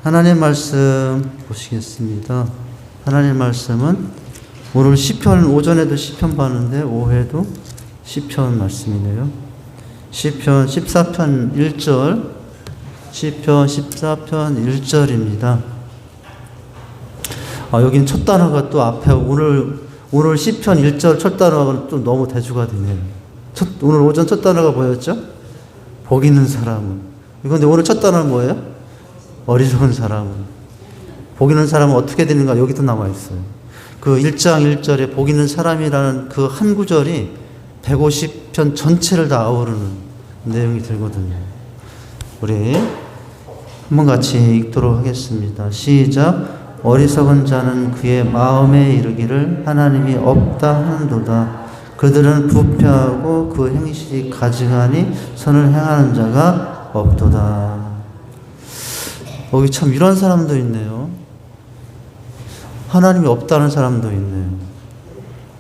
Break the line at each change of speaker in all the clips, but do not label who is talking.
하나님 말씀 보시겠습니다. 하나님 말씀은 오늘 시편, 오전에도 시편 봤는데 오후에도 시편 말씀이네요. 시편 14편 1절, 시편 14편 1절입니다. 여긴 첫 단어가 또 앞에 오늘 시편 1절 첫 단어가 좀 너무 대조가 되네요. 오늘 오전 첫 단어가 뭐였죠? 복 있는 사람은. 그런데 오늘 첫 단어는 뭐예요? 어리석은 사람은. 복 있는 사람은 어떻게 되는가 여기도 나와 있어요. 그 1장 1절에 복 있는 사람이라는 그 한 구절이 150편 전체를 다 아우르는 내용이 되거든요. 우리 한번 같이 읽도록 하겠습니다. 시작. 어리석은 자는 그의 마음에 이르기를 하나님이 없다 하는도다. 그들은 부패하고 그 행실이 가증하니 선을 행하는 자가 없도다. 여기 참 이런 사람도 있네요. 하나님이 없다는 사람도 있네요.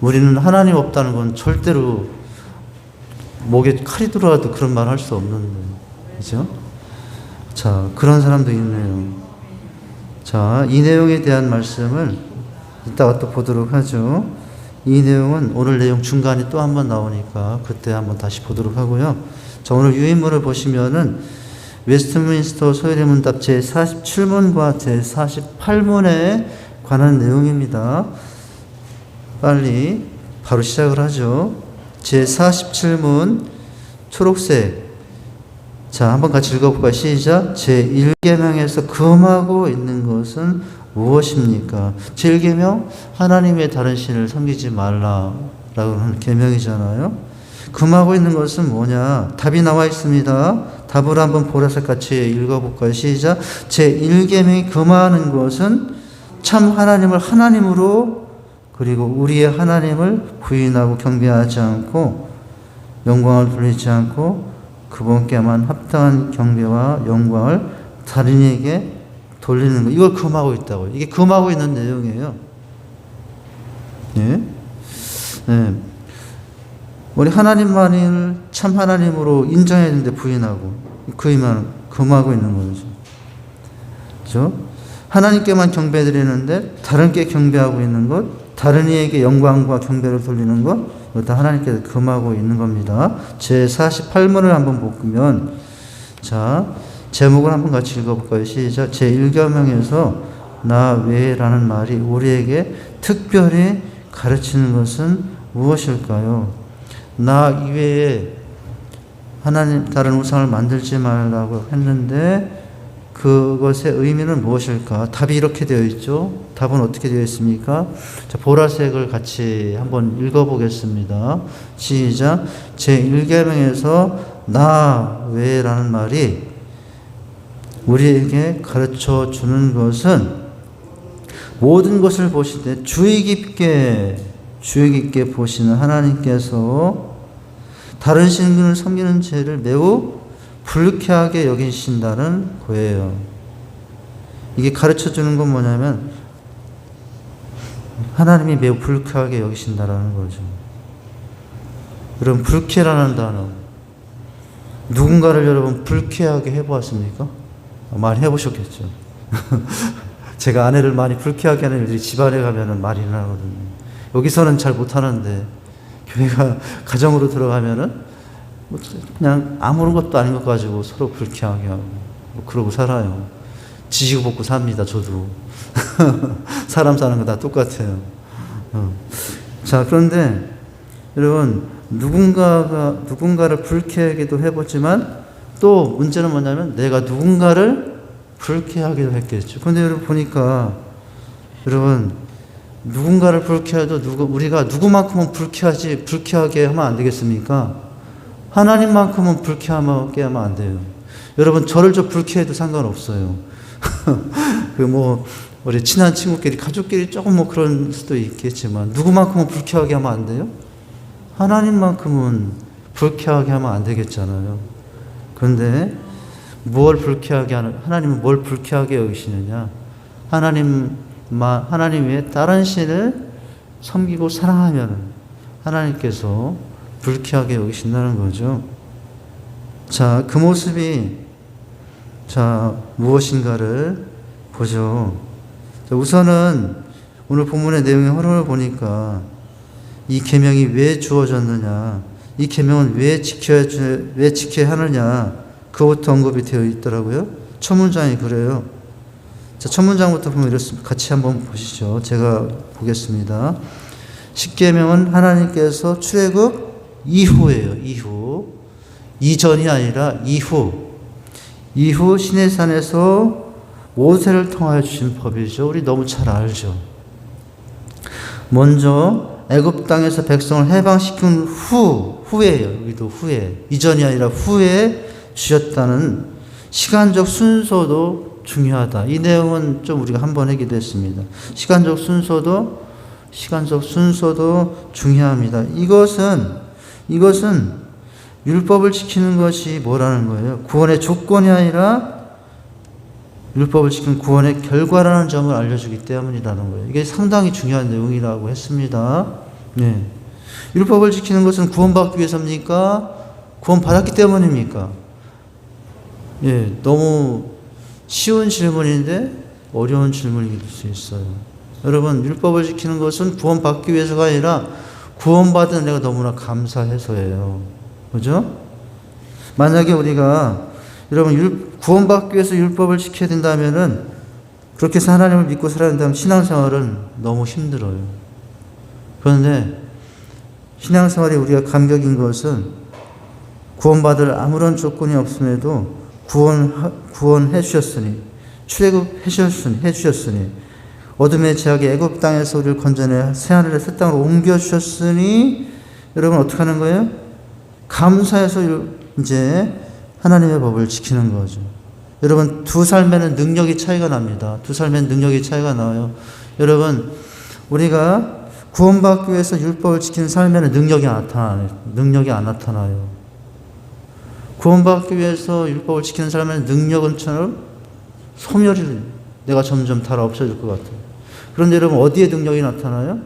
우리는 하나님 없다는 건 절대로 목에 칼이 들어와도 그런 말 할 수 없는데, 그죠? 자, 그런 사람도 있네요. 자, 이 내용에 대한 말씀을 이따가 또 보도록 하죠. 이 내용은 오늘 내용 중간에 또 한번 나오니까 그때 한번 다시 보도록 하고요. 자, 오늘 유인물을 보시면은 웨스트민스터 소요리 문답 제47문과 제48문에 관한 내용입니다. 빨리 바로 시작을 하죠. 제47문 초록색. 자, 한번 같이 읽어볼까요? 시작. 제1계명에서 금하고 있는 것은 무엇입니까? 제1계명 하나님의 다른 신을 섬기지 말라라고 하는 계명이잖아요. 금하고 있는 것은 뭐냐? 답이 나와 있습니다. 답을 한번 보라색 같이 읽어볼까요? 시작. 제1계명이 금하는 것은 참 하나님을 하나님으로 그리고 우리의 하나님을 부인하고 경배하지 않고 영광을 돌리지 않고 그분께만 합당한 경배와 영광을 다른 이에게 돌리는 것. 이걸 금하고 있다고요. 이게 금하고 있는 내용이에요. 예? 네. 우리 하나님만을 참 하나님으로 인정해야 되는데 부인하고 그 의미는 금하고 있는 거죠. 그렇죠? 하나님께만 경배드리는데 다른께 경배하고 있는 것, 다른 이에게 영광과 경배를 돌리는 것, 이거 다 하나님께 금하고 있는 겁니다. 제48문을 한번 보면, 자, 제목을 한번 같이 읽어볼까요? 시작. 제1계명에서 나 외에라는 말이 우리에게 특별히 가르치는 것은 무엇일까요? 나 이외에 하나님 다른 우상을 만들지 말라고 했는데 그것의 의미는 무엇일까? 답이 이렇게 되어 있죠. 답은 어떻게 되어 있습니까? 자, 보라색을 같이 한번 읽어보겠습니다. 시작. 제1계명에서 나 외에라는 말이 우리에게 가르쳐 주는 것은 모든 것을 보실 때 주의 깊게 보시는 하나님께서 다른 신을 섬기는 죄를 매우 불쾌하게 여기신다는 거예요. 이게 가르쳐 주는 건 뭐냐면 하나님이 매우 불쾌하게 여기신다라는 거죠. 여러분, 불쾌라는 단어 누군가를 여러분 불쾌하게 해보았습니까? 많이 해보셨겠죠. 제가 아내를 많이 불쾌하게 하는 일들이 집안에 가면은 많이 일어나거든요. 여기서는 잘 못하는데 교회가 가정으로 들어가면은 그냥 아무런 것도 아닌 것 가지고 서로 불쾌하게 하고 그러고 살아요. 지지고 볶고 삽니다. 저도 사람 사는 거 다 똑같아요. 자, 그런데 여러분, 누군가를 불쾌하게도 해보지만 또 문제는 뭐냐면 내가 누군가를 불쾌하게도 했겠죠. 그런데 여러분 보니까 여러분, 누군가를 불쾌해도 우리가 누구만큼은 불쾌하게 하면 안 되겠습니까? 하나님만큼은 불쾌하게 하면 안 돼요. 여러분, 저를 불쾌해도 상관없어요. 우리 친한 친구끼리, 가족끼리 조금 그런 수도 있겠지만, 누구만큼은 불쾌하게 하면 안 돼요? 하나님만큼은 불쾌하게 하면 안 되겠잖아요. 그런데, 하나님은 뭘 불쾌하게 여기시느냐? 하나님 외에 다른 신을 섬기고 사랑하면 하나님께서 불쾌하게 여기신다는 거죠. 자, 그 모습이 무엇인가를 보죠. 자, 우선은 오늘 본문의 내용의 흐름을 보니까 이 계명이 왜 주어졌느냐, 이 계명은 왜 지켜야 하느냐, 그것부터 언급이 되어 있더라고요. 첫 문장이 그래요. 자, 첫 문장부터 보면 이렇습니다. 같이 한번 보시죠. 제가 보겠습니다. 십계명은 하나님께서 출애굽 이후예요. 이전이 아니라 이후 시내산에서 모세를 통하여 주신 법이죠. 우리 너무 잘 알죠. 먼저 애굽 땅에서 백성을 해방시킨 후에요. 여기도 후에. 이전이 아니라 후에 주셨다는 시간적 순서도 중요하다. 이 내용은 좀 우리가 한번 얘기도 했습니다. 시간적 순서도 중요합니다. 이것은 율법을 지키는 것이 뭐라는 거예요? 구원의 조건이 아니라 율법을 지키는 구원의 결과라는 점을 알려주기 때문이라는 거예요. 이게 상당히 중요한 내용이라고 했습니다. 네. 율법을 지키는 것은 구원받기 위해서입니까? 구원받았기 때문입니까? 예, 너무 쉬운 질문인데 어려운 질문이 될 수 있어요. 여러분, 율법을 지키는 것은 구원받기 위해서가 아니라 구원받은 은혜가 너무나 감사해서예요. 그죠? 만약에 우리가 여러분 구원받기 위해서 율법을 지켜야 된다면은 그렇게 해서 하나님을 믿고 살아야 된다면 신앙생활은 너무 힘들어요. 그런데 신앙생활에 우리가 감격인 것은 구원받을 아무런 조건이 없음에도 구원해 주셨으니, 출애굽해 주셨으니, 어둠의 제약의 애굽 땅에서 우리를 건져내 새하늘의 새 땅으로 옮겨 주셨으니, 여러분 어떻게 하는 거예요? 감사해서 이제 하나님의 법을 지키는 거죠. 여러분, 두 삶에는 능력이 차이가 납니다. 두 삶에는 능력이 차이가 나요. 여러분, 우리가 구원받기 위해서 율법을 지키는 삶에는 능력이 안 나타나요. 구원받기 위해서 율법을 지키는 사람에는 능력은처럼 소멸이 내가 점점 달 없어질 것 같아요. 그런데 여러분, 어디에 능력이 나타나요?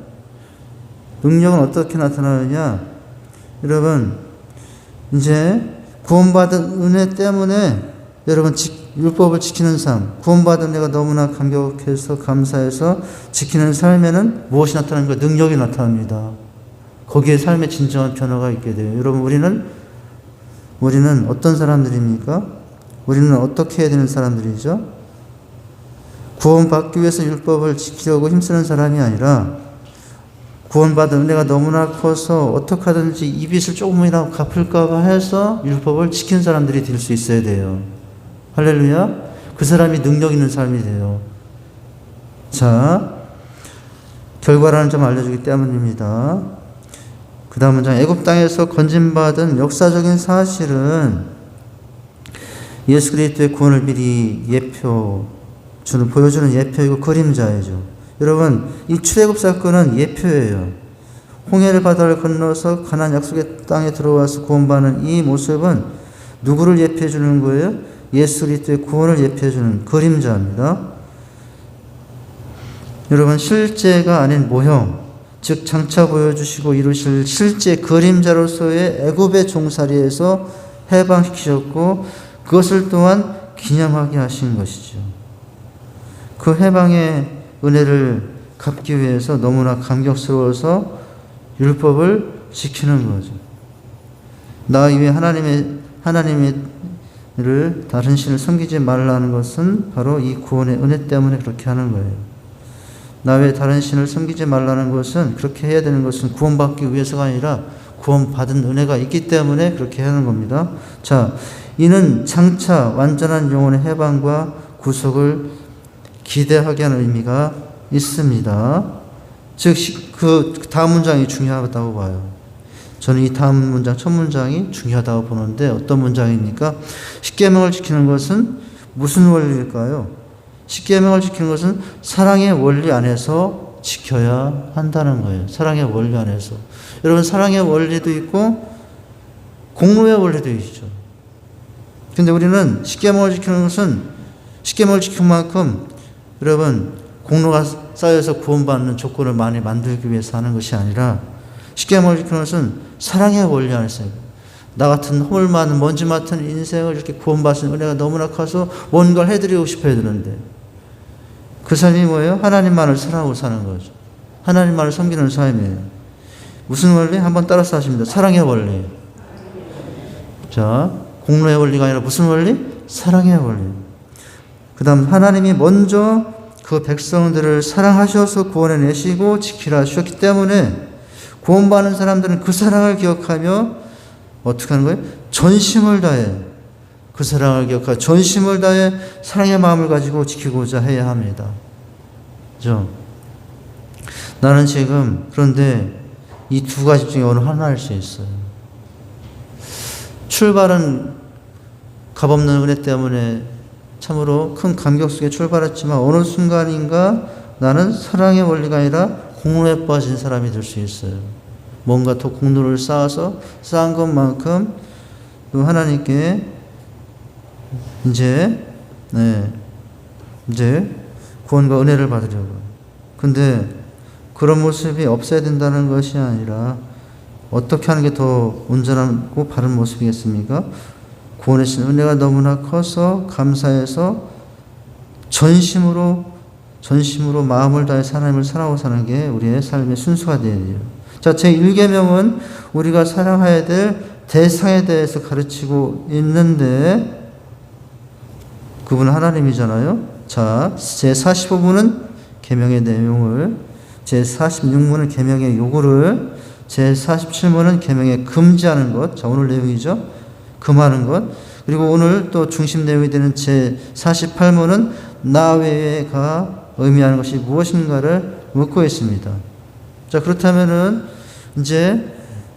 능력은 어떻게 나타나느냐? 여러분, 이제 구원받은 은혜 때문에 여러분 율법을 지키는 삶, 구원받은 은혜가 너무나 감격해서 감사해서 지키는 삶에는 무엇이 나타납니까? 능력이 나타납니다. 거기에 삶의 진정한 변화가 있게 돼요. 여러분, 우리는 어떤 사람들입니까? 우리는 어떻게 해야 되는 사람들이죠? 구원받기 위해서 율법을 지키려고 힘쓰는 사람이 아니라 구원받은 은혜가 너무나 커서 어떻게 하든지 이 빚을 조금이라도 갚을까 해서 율법을 지킨 사람들이 될 수 있어야 돼요. 할렐루야. 그 사람이 능력 있는 삶이 돼요. 자, 결과라는 점 알려주기 때문입니다. 그 다음 문장, 애굽 땅에서 건진받은 역사적인 사실은 예수 그리스도의 구원을 미리 보여주는 예표이고 그림자이죠. 여러분, 이 출애굽 사건은 예표예요. 홍해를 바다를 건너서 가나안 약속의 땅에 들어와서 구원받는 이 모습은 누구를 예표해 주는 거예요? 예수 그리스도의 구원을 예표해 주는 그림자입니다. 여러분, 실제가 아닌 모형, 즉 장차 보여주시고 이루실 실제 그림자로서의 애굽의 종살이에서 해방시키셨고 그것을 또한 기념하게 하신 것이죠. 그 해방의 은혜를 갚기 위해서 너무나 감격스러워서 율법을 지키는 거죠. 나 이외에 하나님을 다른 신을 섬기지 말라는 것은 바로 이 구원의 은혜 때문에 그렇게 하는 거예요. 나 외에 다른 신을 섬기지 말라는 것은, 그렇게 해야 되는 것은 구원받기 위해서가 아니라 구원받은 은혜가 있기 때문에 그렇게 하는 겁니다. 자, 이는 장차 완전한 영혼의 해방과 구속을 기대하게 하는 의미가 있습니다. 즉, 그 다음 문장이 중요하다고 봐요. 저는 이 다음 문장, 첫 문장이 중요하다고 보는데 어떤 문장입니까? 십계명을 지키는 것은 무슨 원리일까요? 십계명을 지키는 것은 사랑의 원리 안에서 지켜야 한다는 거예요. 사랑의 원리 안에서. 여러분, 사랑의 원리도 있고 공로의 원리도 있죠. 근데 우리는 십계명을 지키는 것은 십계명을 지킨 만큼 여러분 공로가 쌓여서 구원받는 조건을 많이 만들기 위해서 하는 것이 아니라 십계명을 지키는 것은 사랑의 원리 안에서, 나 같은 허물 많은 먼지 맡은 인생을 이렇게 구원받은 은혜가 너무나 커서 뭔가를 해드리고 싶어야 되는데 그 삶이 뭐예요? 하나님만을 사랑하고 사는 거죠. 하나님만을 섬기는 삶이에요. 무슨 원리? 한번 따라서 하십니다. 사랑의 원리. 자, 공로의 원리가 아니라 무슨 원리? 사랑의 원리. 그 다음 하나님이 먼저 그 백성들을 사랑하셔서 구원해내시고 지키라 하셨기 때문에 구원받는 사람들은 그 사랑을 기억하며 어떻게 하는 거예요? 전심을 다해 그 사랑을 기억하고 전심을 다해 사랑의 마음을 가지고 지키고자 해야 합니다. 그죠? 나는 지금 그런데 이 두 가지 중에 어느 하나일 수 있어요. 출발은 값없는 은혜 때문에 참으로 큰 감격 속에 출발했지만 어느 순간인가 나는 사랑의 원리가 아니라 공로에 빠진 사람이 될 수 있어요. 뭔가 더 공로를 쌓아서 쌓은 것만큼 또 하나님께 이제 구원과 은혜를 받으려고. 근데 그런 모습이 없어야 된다는 것이 아니라 어떻게 하는 게 더 온전하고 바른 모습이겠습니까? 구원의 신 은혜가 너무나 커서 감사해서 전심으로 마음을 다해 하나님을 사랑하고 사는 게 우리의 삶의 순수가 되어야 돼요. 자, 제1계명은 우리가 사랑해야 될 대상에 대해서 가르치고 있는데 그분은 하나님이잖아요. 자, 제45부는 계명의 내용을, 제46부는 계명의 요구를, 제47부는 계명의 금지하는 것. 자, 오늘 내용이죠. 금하는 것. 그리고 오늘 또 중심 내용이 되는 제48부는 나 외에가 의미하는 것이 무엇인가를 묻고 있습니다. 자, 그렇다면은 이제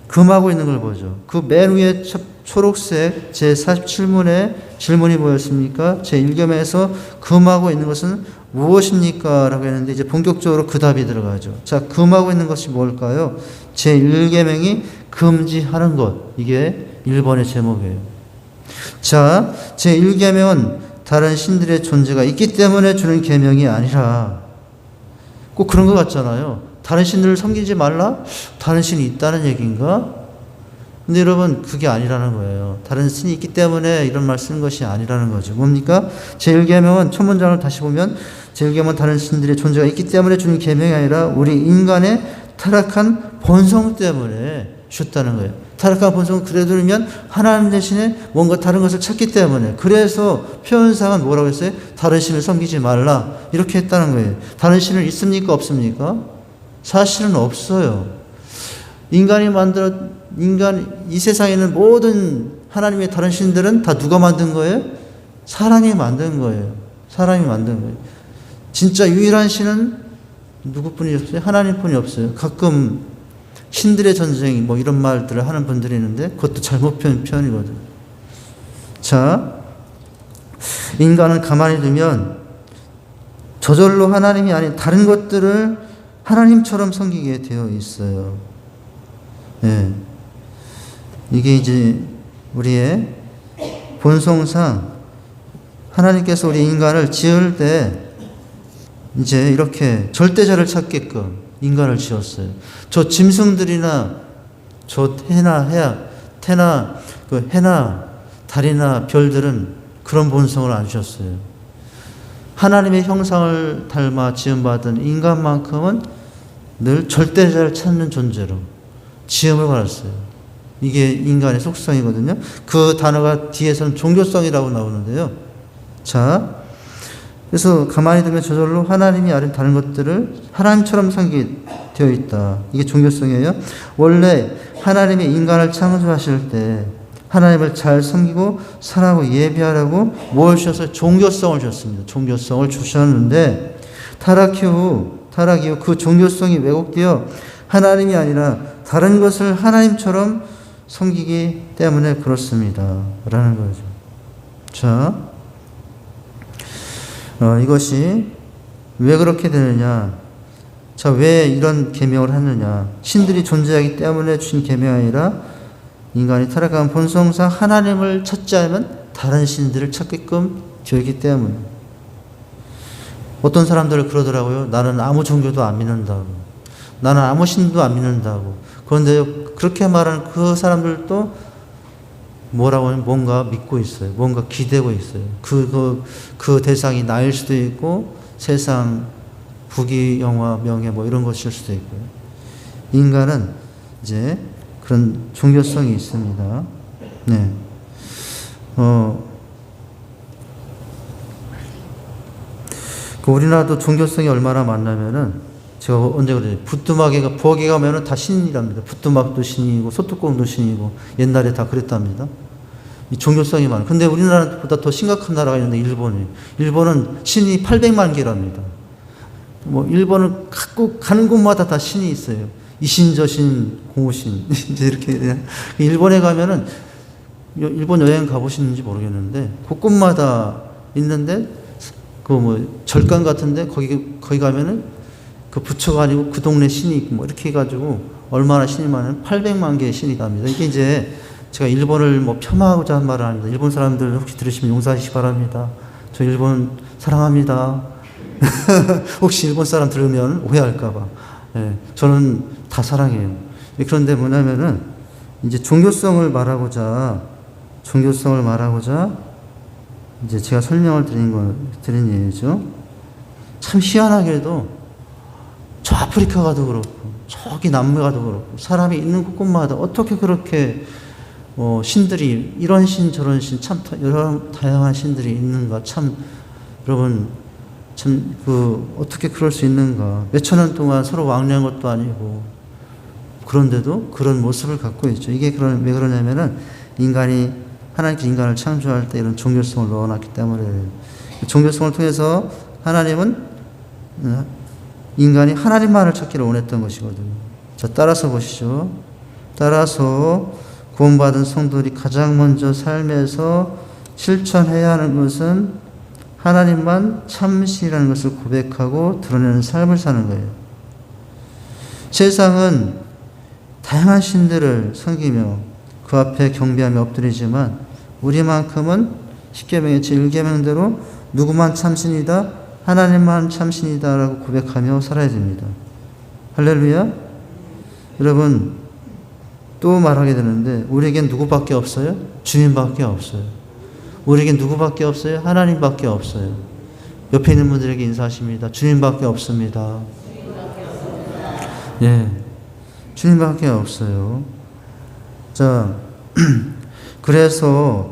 금하고 있는 걸 보죠. 그 맨 위에 초록색 제47문에 질문이 뭐였습니까? 제1계명에서 금하고 있는 것은 무엇입니까? 라고 했는데 이제 본격적으로 그 답이 들어가죠. 자, 금하고 있는 것이 뭘까요? 제1계명이 금지하는 것. 이게 1번의 제목이에요. 자, 제1계명은 다른 신들의 존재가 있기 때문에 주는 계명이 아니라 꼭 그런 것 같잖아요. 다른 신들을 섬기지 말라? 다른 신이 있다는 얘기인가? 근데 여러분 그게 아니라는 거예요. 다른 신이 있기 때문에 이런 말 쓰는 것이 아니라는 거죠. 뭡니까? 제1계명은 첫 문장을 다시 보면 제1계명은 다른 신들의 존재가 있기 때문에 주는 계명이 아니라 우리 인간의 타락한 본성 때문에 주셨다는 거예요. 타락한 본성을 그래 두면 하나님 대신에 뭔가 다른 것을 찾기 때문에, 그래서 표현상은 뭐라고 했어요? 다른 신을 섬기지 말라 이렇게 했다는 거예요. 다른 신은 있습니까? 없습니까? 사실은 없어요. 인간 이 세상에 있는 모든 하나님의 다른 신들은 다 누가 만든 거예요? 사람이 만든 거예요. 사람이 만든 거예요. 진짜 유일한 신은 누구뿐이 없어요? 하나님뿐이 없어요. 가끔 신들의 전쟁 뭐 이런 말들을 하는 분들이 있는데 그것도 잘못 표현이거든요. 자, 인간은 가만히 두면 저절로 하나님이 아닌 다른 것들을 하나님처럼 섬기게 되어 있어요. 예. 이게 이제 우리의 본성상 하나님께서 우리 인간을 지을 때 이제 이렇게 절대자를 찾게끔 인간을 지었어요. 저 짐승들이나 저 해나 달이나 별들은 그런 본성을 안 주셨어요. 하나님의 형상을 닮아 지음받은 인간만큼은 늘 절대자를 찾는 존재로 지음을 받았어요. 이게 인간의 속성이거든요. 그 단어가 뒤에서는 종교성이라고 나오는데요. 자, 그래서 가만히 두면 저절로 하나님이 아닌 다른 것들을 하나님처럼 섬기게 되어 있다. 이게 종교성이에요. 원래 하나님이 인간을 창조하실 때 하나님을 잘 섬기고 사랑하고 예배하라고 뭘 주셔서 종교성을 주셨습니다. 종교성을 주셨는데 타락 이후 그 종교성이 왜곡되어 하나님이 아니라 다른 것을 하나님처럼 섬기기 때문에 그렇습니다. 라는 거죠. 자, 이것이 왜 그렇게 되느냐? 자, 왜 이런 계명을 하느냐? 신들이 존재하기 때문에 주신 계명이 아니라 인간이 타락한 본성상 하나님을 찾지 않으면 다른 신들을 찾게끔 되었기 때문에. 어떤 사람들은 그러더라고요. 나는 아무 종교도 안 믿는다고. 나는 아무 신도 안 믿는다고. 그런데 그렇게 말하는 그 사람들도 뭐라고 하면 뭔가 믿고 있어요. 뭔가 기대고 있어요. 그 대상이 나일 수도 있고 세상, 부귀, 영화, 명예 뭐 이런 것일 수도 있고요. 인간은 이제 그런 종교성이 있습니다. 네. 우리나라도 종교성이 얼마나 많냐면은, 제가 언제 그래요? 부엌에 가면은 다 신이랍니다. 부뚜막도 신이고, 소뚜껑도 신이고, 옛날에 다 그랬답니다. 이 종교성이 많아요. 근데 우리나라보다 더 심각한 나라가 있는데, 일본이에요. 일본은 신이 800만 개랍니다. 일본은 갖고 가는 곳마다 다 신이 있어요. 이신, 저신, 공호신. 이제 이렇게. 일본에 가면은, 일본 여행 가보시는지 모르겠는데, 곳곳마다 있는데, 절간 같은데, 거기 가면은, 그 부처가 아니고 그 동네 신이 있고, 이렇게 해가지고, 얼마나 신이 많으면 800만 개의 신이 답니다. 이게 이제, 제가 일본을 폄하하고자 한 말은 아닙니다. 일본 사람들 혹시 들으시면 용서하시기 바랍니다. 저 일본 사랑합니다. 혹시 일본 사람 들으면 오해할까봐. 예, 저는 다 사랑해요. 그런데 뭐냐면은, 이제 종교성을 말하고자, 이제 제가 설명을 드린 얘기죠. 참 희한하게도, 저 아프리카 가도 그렇고, 저기 남미 가도 그렇고, 사람이 있는 곳곳마다 어떻게 그렇게, 신들이, 이런 신, 저런 신, 참, 여러 다양한 신들이 있는가, 참, 여러분, 참, 어떻게 그럴 수 있는가. 몇천 년 동안 서로 왕래한 것도 아니고, 그런데도 그런 모습을 갖고 있죠. 이게 왜 그러냐면은, 하나님께서 인간을 창조할 때 이런 종교성을 넣어놨기 때문에, 종교성을 통해서 하나님은, 인간이 하나님만을 찾기를 원했던 것이거든요. 자, 따라서 보시죠. 따라서, 구원받은 성도들이 가장 먼저 삶에서 실천해야 하는 것은 하나님만 참신이라는 것을 고백하고 드러내는 삶을 사는 거예요. 세상은 다양한 신들을 섬기며 그 앞에 경배하며 엎드리지만 우리만큼은 십계명의 제1계명대로 누구만 참신이다, 하나님만 참신이다 라고 고백하며 살아야 됩니다. 할렐루야. 여러분, 또 말하게 되는데, 우리에겐 누구밖에 없어요? 주님밖에 없어요. 우리에겐 누구밖에 없어요? 하나님밖에 없어요. 옆에 있는 분들에게 인사하십니다. 주님밖에 없습니다. 예, 주님밖에 없어요. 자, 그래서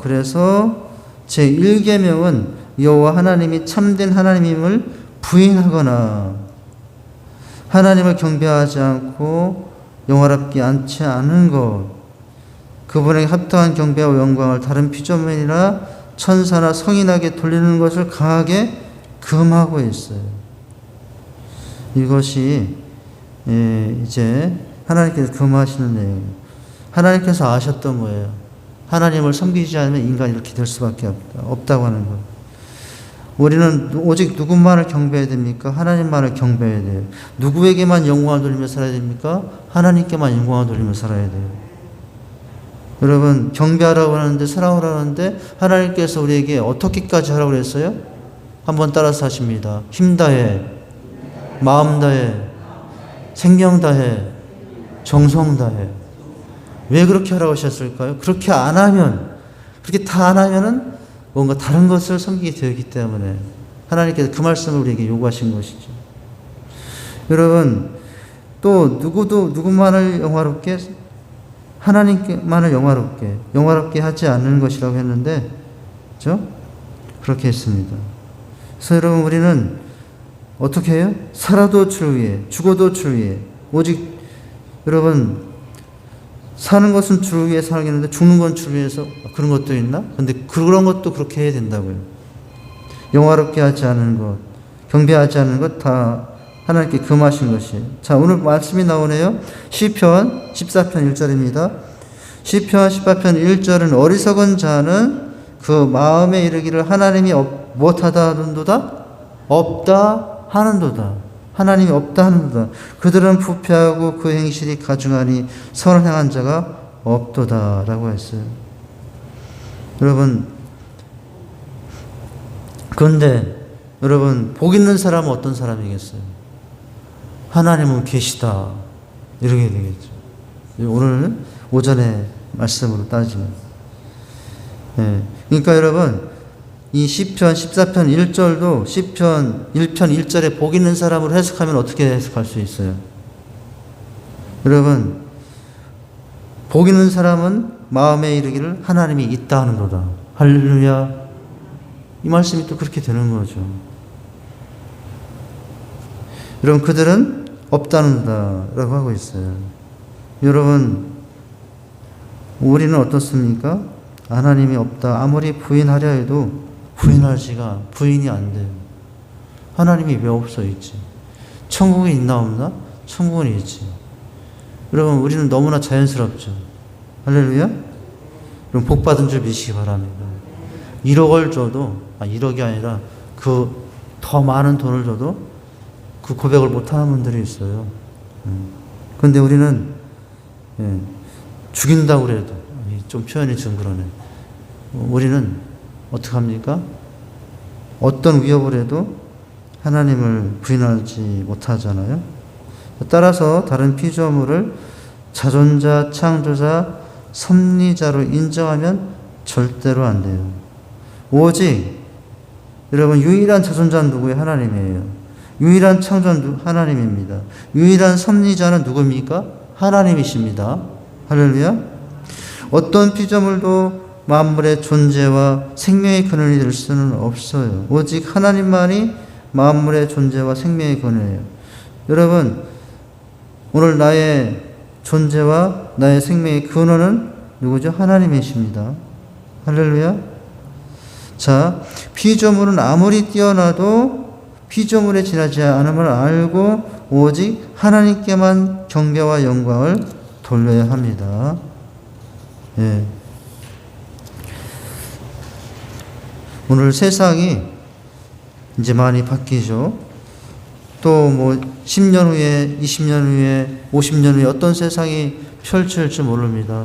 제1계명은 여호와 하나님이 참된 하나님임을 부인하거나 하나님을 경배하지 않고 영화롭게 않지 않은 것, 그분에게 합당한 경배와 영광을 다른 피조물이나 천사나 성인에게 돌리는 것을 강하게 금하고 있어요. 이것이 이제 하나님께서 금하시는 내용이에요. 하나님께서 아셨던 거예요. 하나님을 섬기지 않으면 인간이 이렇게 될 수밖에 없다고 하는 거예요. 우리는 오직 누구만을 경배해야 됩니까? 하나님만을 경배해야 돼요. 누구에게만 영광을 돌리며 살아야 됩니까? 하나님께만 영광을 돌리며 살아야 돼요. 여러분, 경배하라고 하는데, 사랑하라고 하는데 하나님께서 우리에게 어떻게까지 하라고 그랬어요? 한번 따라서 하십니다. 힘 다해, 마음 다해, 생명 다해, 정성 다해. 왜 그렇게 하라고 하셨을까요? 그렇게 다 안 하면은 뭔가 다른 것을 섬기게 되었기 때문에 하나님께서 그 말씀을 우리에게 요구하신 것이죠. 여러분, 또 누구만을 영화롭게, 하나님만을 영화롭게 하지 않는 것이라고 했는데, 그렇죠? 그렇게 했습니다. 그래서 여러분, 우리는 어떻게 해요? 살아도 주를 위해, 죽어도 주를 위해. 오직 여러분, 사는 것은 주를 위해 살겠는데 죽는 건 주를 위해서, 그런 것도 있나? 근데 그런 것도 그렇게 해야 된다고요. 영화롭게 하지 않은 것, 경배하지 않는 것 다 하나님께 금하신 것이에요. 자, 오늘 말씀이 나오네요. 시편 14편 1절입니다. 시편 14편 1절은 어리석은 자는 그 마음에 이르기를 하나님이 못하다 하는도다? 없다 하는도다. 하나님이 없다 하는도다. 그들은 부패하고 그 행실이 가증하니 선을 행한 자가 없도다 라고 했어요. 여러분, 그런데 여러분, 복 있는 사람은 어떤 사람이겠어요? 하나님은 계시다 이렇게 되겠죠. 오늘 오전에 말씀으로 따지면, 그러니까 여러분, 이 시편 14편 1절도 시편 1편 1절에 복 있는 사람으로 해석하면 어떻게 해석할 수 있어요? 여러분, 복 있는 사람은 마음에 이르기를 하나님이 있다 하는도다. 할렐루야. 이 말씀이 또 그렇게 되는 거죠. 여러분, 그들은 없다는다 라고 하고 있어요. 여러분, 우리는 어떻습니까? 하나님이 없다. 아무리 부인하려 해도 부인이 안 돼요. 하나님이 왜 없어 있지? 천국에 있나 없나? 천국은 있지. 여러분, 우리는 너무나 자연스럽죠. 할렐루야? 그럼 복 받은 줄 믿으시기 바랍니다. 1억을 줘도, 1억이 아니라 그 더 많은 돈을 줘도 그 고백을 못하는 분들이 있어요. 그런데 우리는 죽인다고 그래도, 좀 표현이 좀 그러네. 우리는 어떻게 합니까? 어떤 위협을 해도 하나님을 부인하지 못하잖아요. 따라서 다른 피조물을 자존자, 창조자, 섭리자로 인정하면 절대로 안 돼요. 오직 여러분, 유일한 자존자는 누구예요? 하나님이에요. 유일한 창조자는 하나님입니다. 유일한 섭리자는 누굽니까? 하나님이십니다. 할렐루야. 어떤 피조물도 만물의 존재와 생명의 근원이 될 수는 없어요. 오직 하나님만이 만물의 존재와 생명의 근원이에요. 여러분, 오늘 나의 존재와 나의 생명의 근원은 누구죠? 하나님이십니다. 할렐루야. 자, 피조물은 아무리 뛰어나도 피조물에 지나지 않음을 알고 오직 하나님께만 경배와 영광을 돌려야 합니다. 예. 오늘 세상이 이제 많이 바뀌죠. 또 뭐 10년 후에, 20년 후에, 50년 후에 어떤 세상이 펼쳐질지 모릅니다.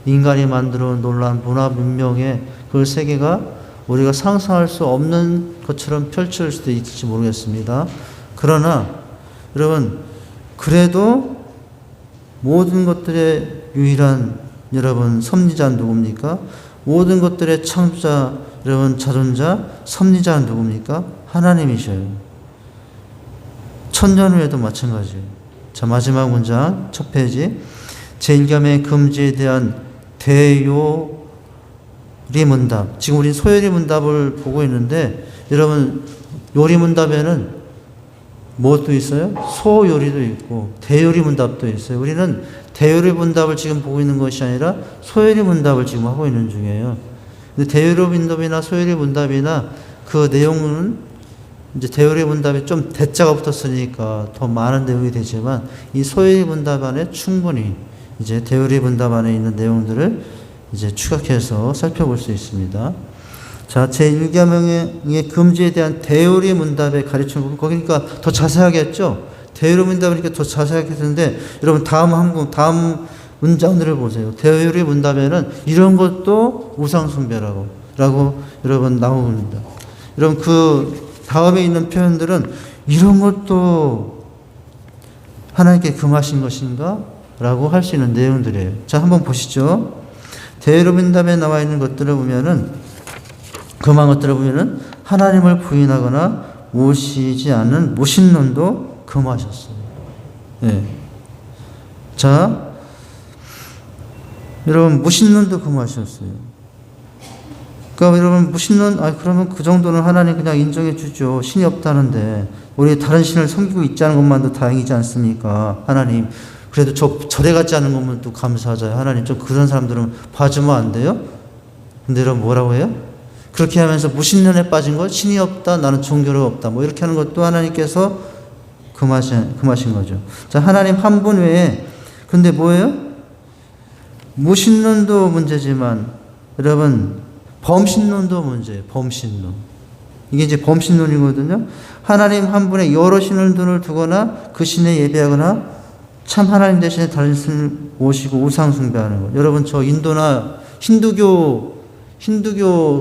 인간이 만들어 놀라운 문화 문명의 그 세계가 우리가 상상할 수 없는 것처럼 펼쳐질 수도 있을지 모르겠습니다. 그러나 여러분, 그래도 모든 것들의 유일한 여러분 섭리자는 누굽니까? 모든 것들의 창조자, 여러분 자존자, 섭리자는 누굽니까? 하나님이셔요. 천년 후에도 마찬가지예요. 자, 마지막 문장 첫 페이지. 제1겸의 금지에 대한 대요리 문답. 지금 우리 소요리 문답을 보고 있는데 여러분, 요리 문답에는 무엇도 있어요? 소요리도 있고 대요리 문답도 있어요. 우리는 대요리 문답을 지금 보고 있는 것이 아니라 소요리 문답을 지금 하고 있는 중이에요. 근데 대요리 문답이나 소요리 문답이나 그 내용은 이제 대요리 문답에 좀 대자가 붙었으니까 더 많은 내용이 되지만 이 소요리 문답 안에 충분히 이제 대요리 문답 안에 있는 내용들을 이제 추격해서 살펴볼 수 있습니다. 자, 제1계명의 금지에 대한 대요리 문답의 가르침을 거기니까 더 자세하게 했죠. 대요리 문답이니까 더 자세하게 했는데 여러분 다음 문장들을 보세요. 대요리 문답에는 이런 것도 우상 숭배라고 여러분 나옵니다. 여러분 그 다음에 있는 표현들은 이런 것도 하나님께 금하신 것인가? 라고 할 수 있는 내용들이에요. 자, 한번 보시죠. 대요리 문답에 나와 있는 것들을 보면은 금한 것들을 보면은 하나님을 부인하거나 모시지 않는 무신론도 금하셨어요. 네. 자, 여러분 무신론도 금하셨어요. 그러니까 여러분 무신론, 그러면 그 정도는 하나님 그냥 인정해 주죠. 신이 없다는데 우리 다른 신을 섬기고 있지 않은 것만도 다행이지 않습니까? 하나님 그래도 절에 가지 않는 것만 또 감사하잖아요. 하나님 좀 그런 사람들은 봐주면 안 돼요? 근데 여러분 뭐라고 해요? 그렇게 하면서 무신론에 빠진 것, 신이 없다, 나는 종교가 없다, 뭐 이렇게 하는 것도 하나님께서 금하신 거죠. 자, 하나님 한 분 외에, 근데 뭐예요? 무신론도 문제지만, 여러분, 범신론도 문제예요. 범신론. 이게 이제 범신론이거든요. 하나님 한 분의 여러 신을 두거나 그 신에 예배하거나 참 하나님 대신에 다른 신을 모시고 우상 숭배하는 거. 여러분 저 인도나 힌두교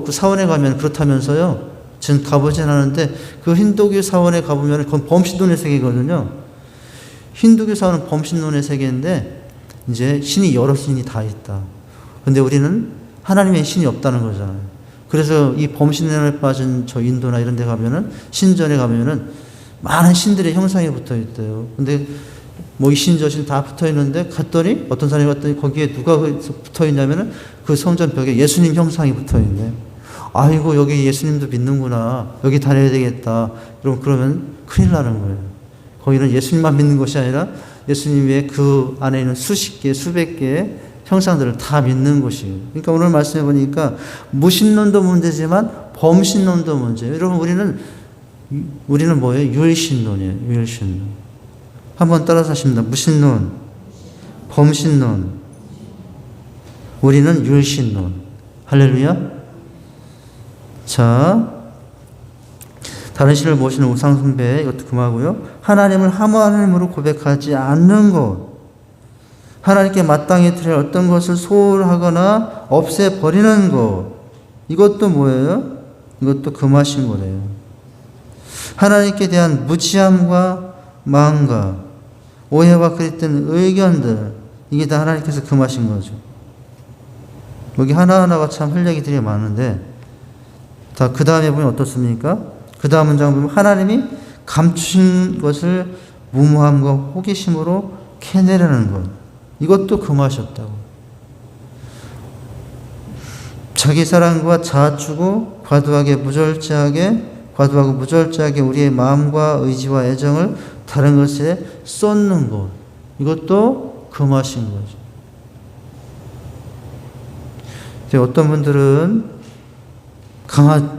그 사원에 가면 그렇다면서요. 전 가보진 않았는데 그 힌두교 사원에 가보면 그건 범신론의 세계거든요. 힌두교 사원은 범신론의 세계인데 이제 신이 여러 신이 다 있다. 근데 우리는 하나님의 신이 없다는 거잖아요. 그래서 이 범신론에 빠진 저 인도나 이런 데 가면은, 신전에 가면은 많은 신들의 형상이 붙어 있대요. 근데 뭐 이 신 저 신 다 붙어 있는데 갔더니 어떤 사람이 갔더니 거기에 누가 붙어 있냐면은 그 성전 벽에 예수님 형상이 붙어 있네. 아이고 여기 예수님도 믿는구나. 여기 다녀야 되겠다. 그러면 큰일 나는 거예요. 거기는 예수님만 믿는 것이 아니라 예수님 외에 그 안에 있는 수십 개, 수백 개의 형상들을 다 믿는 것이에요. 그러니까 오늘 말씀해 보니까 무신론도 문제지만 범신론도 문제예요. 여러분 우리는 뭐예요? 유일신론이에요. 유일신론. 한번 따라서 하십니다. 무신론, 범신론, 우리는 유일신론. 할렐루야. 자, 다른 신을 모시는 우상숭배, 이것도 금하고요. 하나님을 하나님으로 고백하지 않는 것, 하나님께 마땅히 드릴 어떤 것을 소홀하거나 없애버리는 것, 이것도 뭐예요? 이것도 금하신 거래요. 하나님께 대한 무지함과 마음과 오해와 그랬던 의견들, 이게 다 하나님께서 금하신 거죠. 여기 하나하나가 참 할 얘기들이 많은데, 자, 그 다음에 보면 어떻습니까? 그 다음 문장 보면 하나님이 감추신 것을 무모함과 호기심으로 캐내려는 것, 이것도 금하셨다고. 자기 사랑과 자아추고 과도하고 무절제하게 우리의 마음과 의지와 애정을 다른 것에 쏟는 것, 이것도 금하신 거죠. 어떤 분들은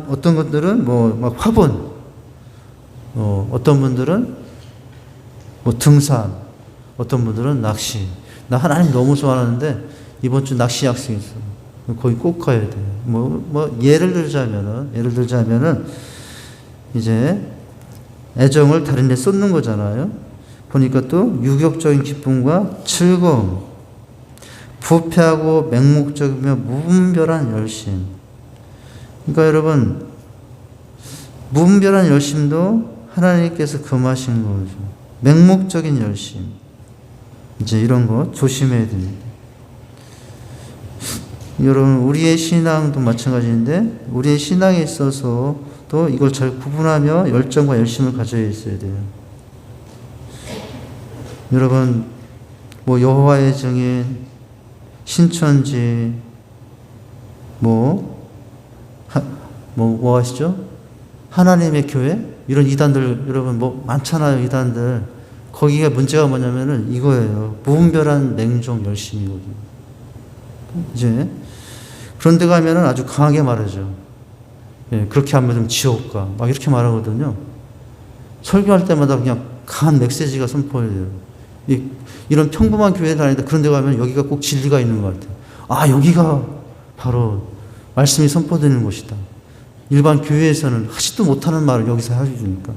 어떤 것들은 막 화분, 어떤 분들은 등산, 어떤 분들은 낚시. 나 하나님 너무 좋아하는데 이번 주 낚시 약속 있어. 거기 꼭 가야 돼. 예를 들자면은 이제 애정을 다른 데 쏟는 거잖아요. 보니까 또 유격적인 기쁨과 즐거움, 부패하고 맹목적이며 무분별한 열심. 그러니까 여러분, 무분별한 열심도 하나님께서 금하신 거죠. 맹목적인 열심. 이제 이런 거 조심해야 됩니다. 여러분, 우리의 신앙도 마찬가지인데, 우리의 신앙에 있어서 또 이걸 잘 구분하며 열정과 열심을 가져야 있어야 돼요. 여러분, 여호와의 증인, 신천지, 뭐 하시죠? 하나님의 교회? 이런 이단들, 여러분, 많잖아요, 이단들. 거기가 문제가 뭐냐면은 이거예요. 무분별한 맹종 열심이거든요. 이제, 그런 데 가면은 아주 강하게 말하죠. 예, 그렇게 하면 좀 지옥 가. 막 이렇게 말하거든요. 설교할 때마다 그냥 강한 메시지가 선포해요. 이런 평범한 교회 다니다 그런 데 가면 여기가 꼭 진리가 있는 것 같아요. 아, 여기가 바로 말씀이 선포되는 곳이다. 일반 교회에서는 하지도 못하는 말을 여기서 해주니까.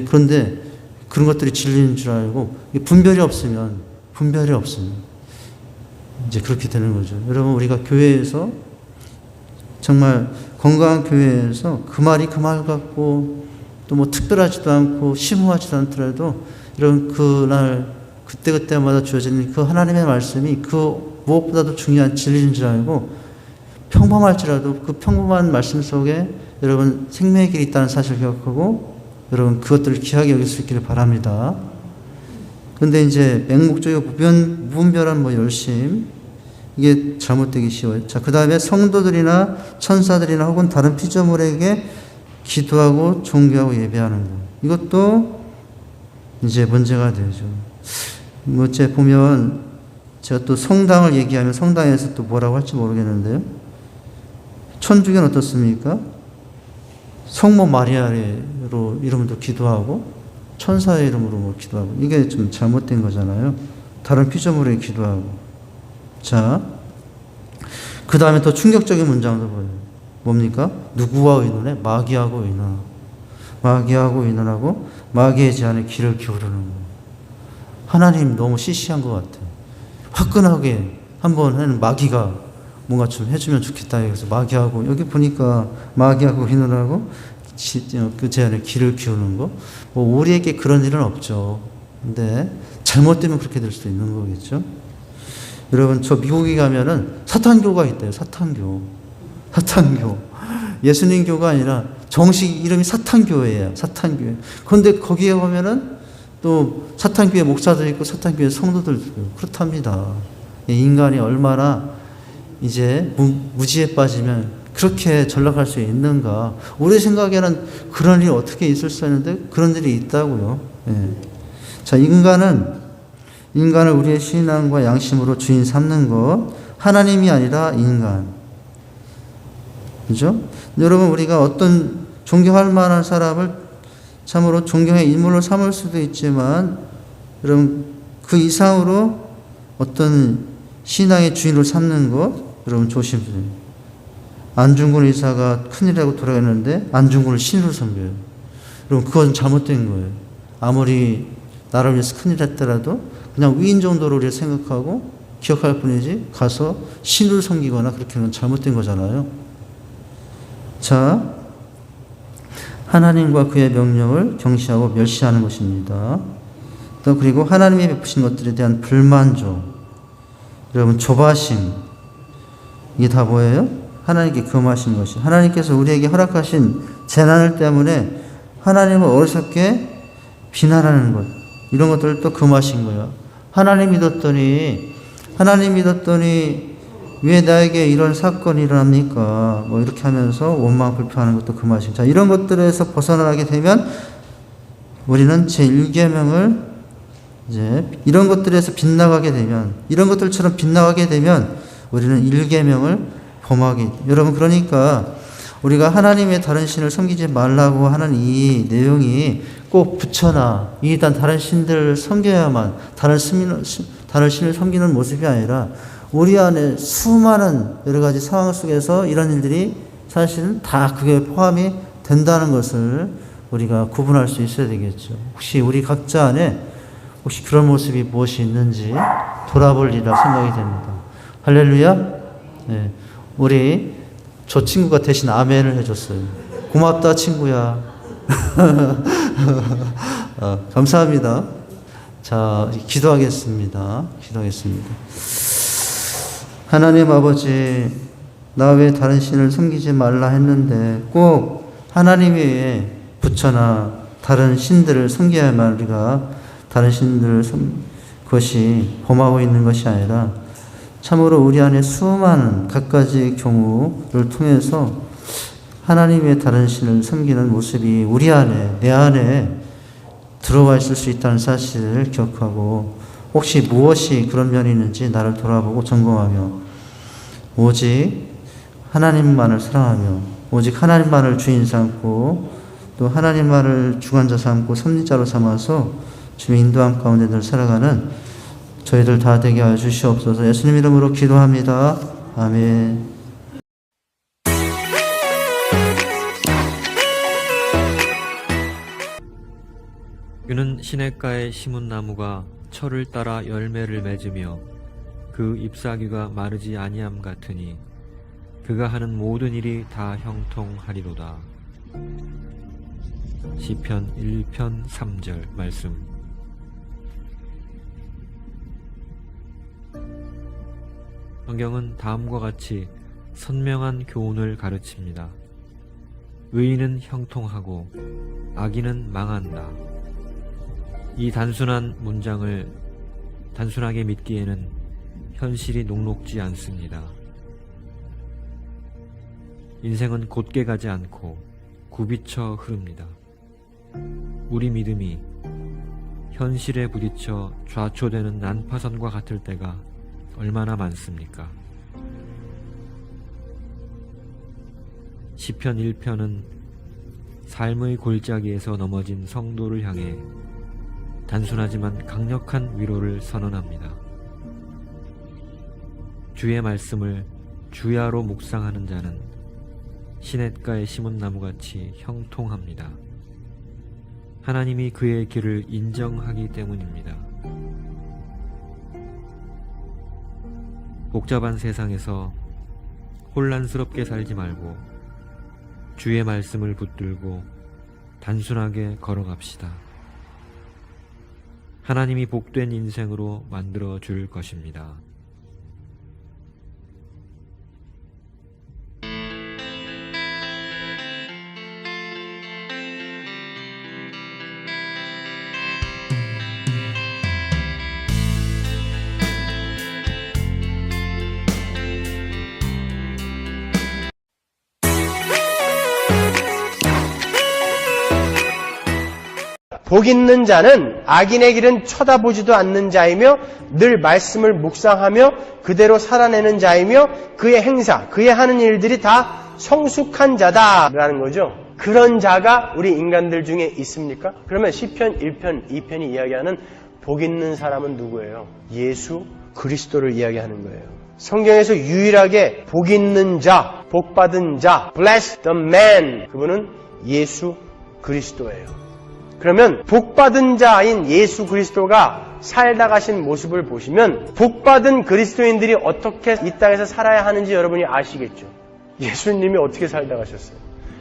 그런데 그런 것들이 진리인 줄 알고 분별이 없으면 이제 그렇게 되는 거죠. 여러분, 우리가 교회에서 정말 건강한 교회에서 그 말이 그 말 같고 또 특별하지도 않고 심오하지도 않더라도 여러분, 그때마다 주어지는 그 하나님의 말씀이 그 무엇보다도 중요한 진리인 줄 알고 평범할지라도 그 평범한 말씀 속에 여러분 생명의 길이 있다는 사실을 기억하고 여러분 그것들을 귀하게 여길 수 있기를 바랍니다. 그런데 이제 맹목적이고 무분별한 열심, 이게 잘못되기 쉬워요. 자, 그 다음에 성도들이나 천사들이나 혹은 다른 피조물에게 기도하고 존경하고 예배하는 것. 이것도 이제 문제가 되죠. 어째 보면 제가 또 성당을 얘기하면 성당에서 또 뭐라고 할지 모르겠는데요. 천주교는 어떻습니까? 성모 마리아로 이름으로 기도하고 천사의 이름으로 기도하고, 이게 좀 잘못된 거잖아요. 다른 피조물에 기도하고. 자, 그 다음에 더 충격적인 문장도 보여요. 뭡니까? 누구와 의논해? 마귀하고 의논하고. 마귀하고 의논하고 마귀의 제안에 귀를 기울이는 거예요. 하나님 너무 시시한 것 같아요. 화끈하게 한번 하는 마귀가 뭔가 좀 해주면 좋겠다. 그래서 마귀하고, 여기 보니까 마귀하고 의논하고 그 제안에 귀를 기우는 거. 우리에게 그런 일은 없죠. 근데 잘못되면 그렇게 될 수도 있는 거겠죠. 여러분, 저 미국에 가면은 사탄교가 있대요. 사탄교. 사탄교. 예수님교가 아니라 정식 이름이 사탄교회예요. 사탄교회. 그런데 거기에 보면은 또 사탄교회 목사도 있고 사탄교회 성도들도 있고 그렇답니다. 인간이 얼마나 이제 무지에 빠지면 그렇게 전락할 수 있는가. 우리 생각에는 그런 일이 어떻게 있을 수 있는데 그런 일이 있다고요. 예. 자, 인간을 우리의 신앙과 양심으로 주인 삼는 것, 하나님이 아니라 인간. 그죠? 여러분, 우리가 어떤 존경할 만한 사람을 참으로 존경의 인물로 삼을 수도 있지만, 여러분, 그 이상으로 어떤 신앙의 주인으로 삼는 것, 여러분 조심하세요. 안중근 의사가 큰일이라고 돌아가는데 안중근을 신으로 섬겨요. 여러분, 그건 잘못된 거예요. 아무리 나를 위해서 큰일 했더라도 그냥 위인 정도로 우리가 생각하고 기억할 뿐이지 가서 신을 섬기거나 그렇게 하면 잘못된 거잖아요. 자, 하나님과 그의 명령을 경시하고 멸시하는 것입니다. 또 그리고 하나님이 베푸신 것들에 대한 불만족, 여러분 조바심, 이게 다 뭐예요? 하나님께 금하신 것이, 하나님께서 우리에게 허락하신 재난을 때문에 하나님을 어리석게 비난하는 것, 이런 것들을 또 금하신 거예요. 하나님 믿었더니 왜 나에게 이런 사건이 일어납니까? 뭐 이렇게 하면서 원망 불평하는 것도 금하신. 자, 이런 것들에서 벗어나게 되면 우리는 제1계명을 이제 이런 것들에서 빗나가게 되면, 이런 것들처럼 빗나가게 되면 우리는 1계명을 범하게. 여러분, 그러니까 우리가 하나님의 다른 신을 섬기지 말라고 하는 이 내용이 꼭 붙여놔. 일단 다른 신들을 섬겨야만, 다른 신을 섬기는 모습이 아니라 우리 안에 수많은 여러 가지 상황 속에서 이런 일들이 사실은 다 그게 포함이 된다는 것을 우리가 구분할 수 있어야 되겠죠. 혹시 우리 각자 안에 혹시 그런 모습이 무엇이 있는지 돌아볼 일이라 생각이 됩니다. 할렐루야. 네. 우리 저 친구가 대신 아멘을 해줬어요. 고맙다 친구야. 감사합니다. 자, 기도하겠습니다. 하나님 아버지, 나 왜 다른 신을 섬기지 말라 했는데 꼭 하나님 외에 붙여나 다른 신들을 섬겨야만 우리가 다른 신들을 그것이 범하고 있는 것이 아니라 참으로 우리 안에 수많은 갖가지 경우를 통해서 하나님의 다른 신을 섬기는 모습이 우리 안에, 내 안에 들어와 있을 수 있다는 사실을 기억하고, 혹시 무엇이 그런 면이 있는지 나를 돌아보고 점검하며 오직 하나님만을 사랑하며 오직 하나님만을 주인 삼고 또 하나님만을 주관자 삼고 섭리자로 삼아서 주의 인도함 가운데 늘 살아가는 저희들 다 되게 하여 주시옵소서. 예수님 이름으로 기도합니다. 아멘.
그는 시냇가에 심은 나무가 철을 따라 열매를 맺으며 그 잎사귀가 마르지 아니함 같으니 그가 하는 모든 일이 다 형통하리로다. 시편 1편 3절 말씀. 성경은 다음과 같이 선명한 교훈을 가르칩니다. 의인은 형통하고 악인은 망한다. 이 단순한 문장을 단순하게 믿기에는 현실이 녹록지 않습니다. 인생은 곧게 가지 않고 굽이쳐 흐릅니다. 우리 믿음이 현실에 부딪혀 좌초되는 난파선과 같을 때가 얼마나 많습니까? 시편 1편은 삶의 골짜기에서 넘어진 성도를 향해 단순하지만 강력한 위로를 선언합니다. 주의 말씀을 주야로 묵상하는 자는 시냇가에 심은 나무같이 형통합니다. 하나님이 그의 길을 인정하기 때문입니다. 복잡한 세상에서 혼란스럽게 살지 말고 주의 말씀을 붙들고 단순하게 걸어갑시다. 하나님이 복된 인생으로 만들어 줄 것입니다.
복 있는 자는 악인의 길은 쳐다보지도 않는 자이며 늘 말씀을 묵상하며 그대로 살아내는 자이며 그의 행사, 그의 하는 일들이 다 성숙한 자다라는 거죠. 그런 자가 우리 인간들 중에 있습니까? 그러면 시편 1편, 2편이 이야기하는 복 있는 사람은 누구예요? 예수 그리스도를 이야기하는 거예요. 성경에서 유일하게 복 있는 자, 복 받은 자, bless the man, 그분은 예수 그리스도예요. 그러면 복 받은 자인 예수 그리스도가 살다 가신 모습을 보시면 복 받은 그리스도인들이 어떻게 이 땅에서 살아야 하는지 여러분이 아시겠죠? 예수님이 어떻게 살다 가셨어요?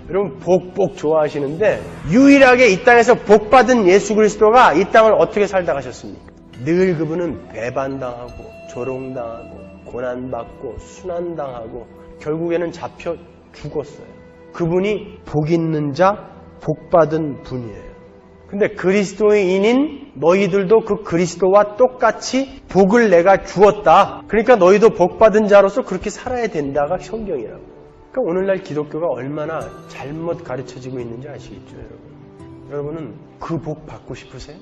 여러분 복 좋아하시는데 유일하게 이 땅에서 복 받은 예수 그리스도가 이 땅을 어떻게 살다 가셨습니까? 늘 그분은 배반당하고 조롱당하고 고난받고 순환당하고 결국에는 잡혀 죽었어요. 그분이 복 있는 자, 복 받은 분이에요. 근데 그리스도인인 너희들도 그 그리스도와 똑같이 복을 내가 주었다. 그러니까 너희도 복 받은 자로서 그렇게 살아야 된다가 성경이라고. 그러니까 오늘날 기독교가 얼마나 잘못 가르쳐지고 있는지 아시겠죠, 여러분? 여러분은 그 복 받고 싶으세요?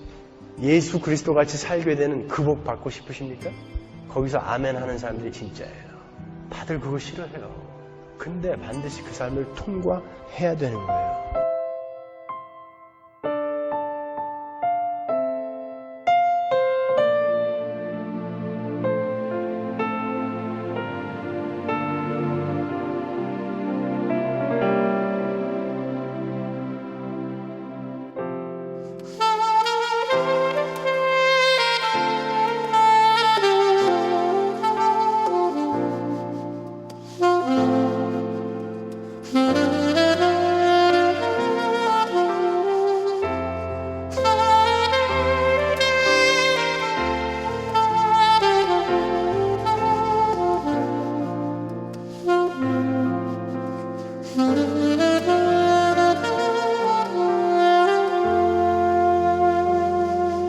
예수 그리스도 같이 살게 되는 그 복 받고 싶으십니까? 거기서 아멘 하는 사람들이 진짜예요. 다들 그거 싫어해요. 근데 반드시 그 삶을 통과해야 되는 거예요.